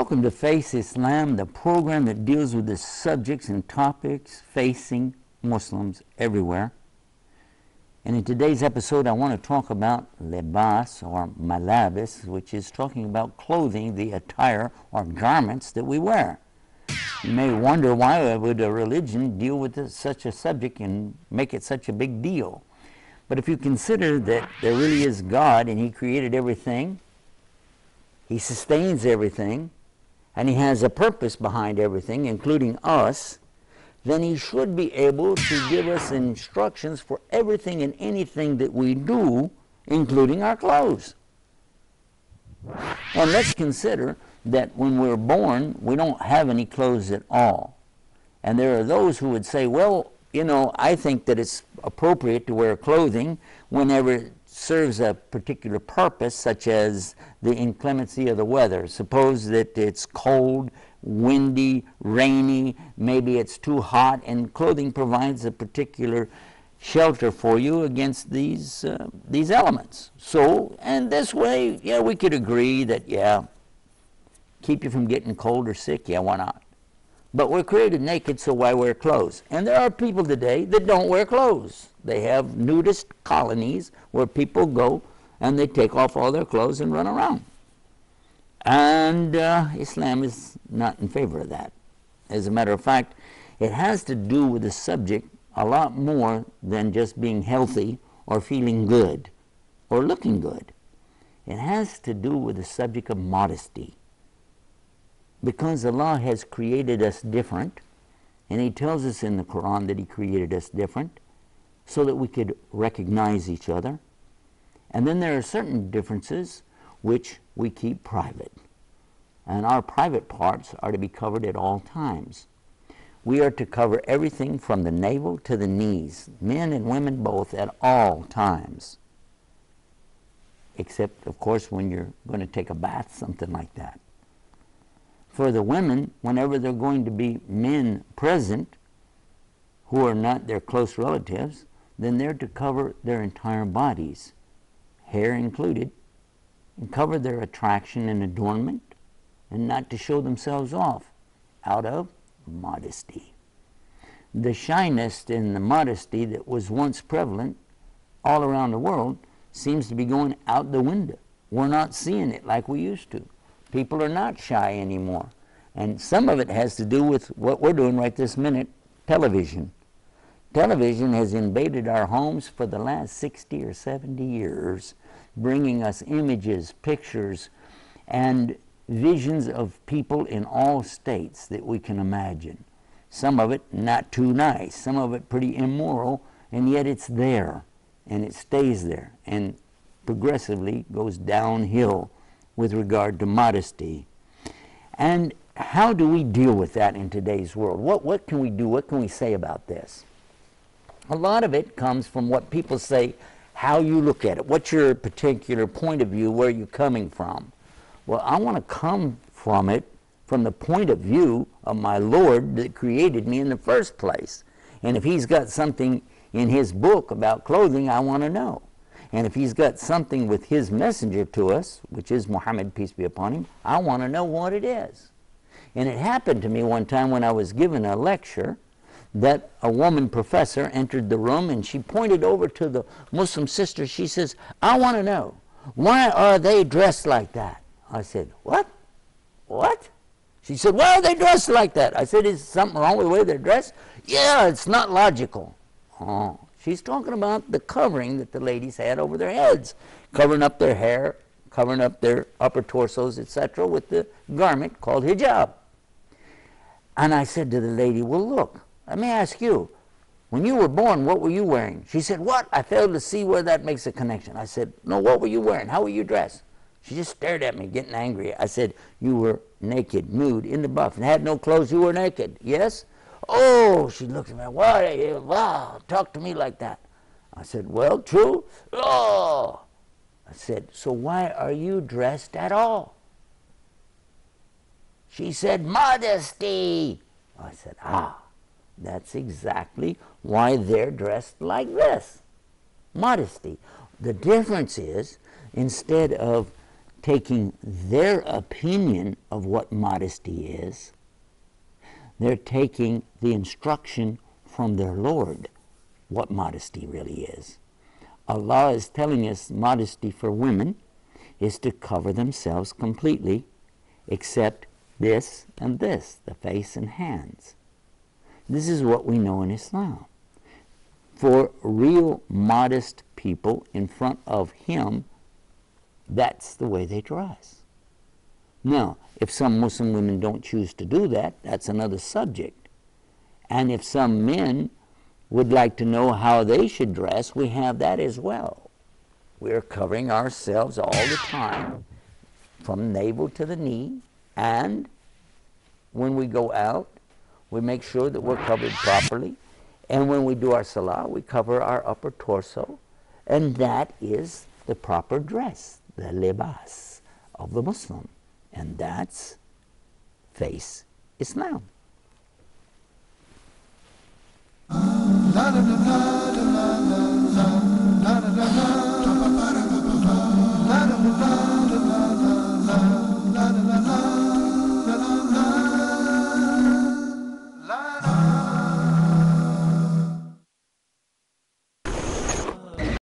Welcome to Face Islam, the program that deals with the subjects and topics facing Muslims everywhere. And in today's episode, I want to talk about Libaas or Malabis, which is talking about clothing, the attire or garments that we wear. You may wonder, why would a religion deal with such a subject and make it such a big deal? But if you consider that there really is God and He created everything, He sustains everything, and He has a purpose behind everything, including us, then He should be able to give us instructions for everything and anything that we do, including our clothes. And let's consider that when we're born, we don't have any clothes at all. And there are those who would say, well, you know, I think that it's appropriate to wear clothing whenever it serves a particular purpose, such as the inclemency of the weather. Suppose that it's cold, windy, rainy, maybe it's too hot, and clothing provides a particular shelter for you against these elements. So, and this way, yeah, we could agree that, yeah, keep you from getting cold or sick, yeah, why not? But we're created naked, so why wear clothes? And there are people today that don't wear clothes. They have nudist colonies where people go and they take off all their clothes and run around. And Islam is not in favor of that. As a matter of fact, it has to do with the subject a lot more than just being healthy or feeling good or looking good. It has to do with the subject of modesty. Because Allah has created us different, and He tells us in the Quran that He created us different so that we could recognize each other. And then there are certain differences which we keep private. And our private parts are to be covered at all times. We are to cover everything from the navel to the knees, men and women both, at all times. Except, of course, when you're going to take a bath, something like that. For the women, whenever there are going to be men present who are not their close relatives, then they're to cover their entire bodies, hair included, and cover their attraction and adornment, and not to show themselves off out of modesty. The shyness and the modesty that was once prevalent all around the world seems to be going out the window. We're not seeing it like we used to. People are not shy anymore. And some of it has to do with what we're doing right this minute, television. Television has invaded our homes for the last 60 or 70 years, bringing us images, pictures, and visions of people in all states that we can imagine. Some of it not too nice, some of it pretty immoral, and yet it's there, and it stays there, and progressively goes downhill with regard to modesty. And how do we deal with that in today's world? What can we do? What can we say about this? A lot of it comes from what people say, how you look at it. What's your particular point of view? Where are you coming from? Well, I want to come from it from the point of view of my Lord that created me in the first place. And if He's got something in His book about clothing, I want to know. And if He's got something with His messenger to us, which is Muhammad, peace be upon him, I want to know what it is. And it happened to me one time when I was given a lecture that a woman professor entered the room and she pointed over to the Muslim sister. She says, I want to know, why are they dressed like that? I said, what? What? She said, why are they dressed like that? I said, is something wrong with the way they're dressed? Yeah, it's not logical. Oh. She's talking about the covering that the ladies had over their heads, covering up their hair, covering up their upper torsos, etc., with the garment called hijab. And I said to the lady, well, look, let me ask you, when you were born, what were you wearing? She said, what? I failed to see where that makes a connection. I said, no, what were you wearing? How were you dressed? She just stared at me, getting angry. I said, you were naked, nude, in the buff, and had no clothes. You were naked. Yes? Oh, she looked at me. Wow, talk to me like that. I said, well, true. Oh. I said, so why are you dressed at all? She said, modesty. I said, that's exactly why they're dressed like this. Modesty. The difference is, instead of taking their opinion of what modesty is. They're taking the instruction from their Lord what modesty really is. Allah is telling us modesty for women is to cover themselves completely except this and this, the face and hands. This is what we know in Islam. For real modest people in front of Him, that's the way they dress. Now, if some Muslim women don't choose to do that, that's another subject. And if some men would like to know how they should dress, we have that as well. We're covering ourselves all the time, from navel to the knee, and when we go out, we make sure that we're covered properly. And when we do our salah, we cover our upper torso. And that is the proper dress, the libaas of the Muslim. And that's face Islam.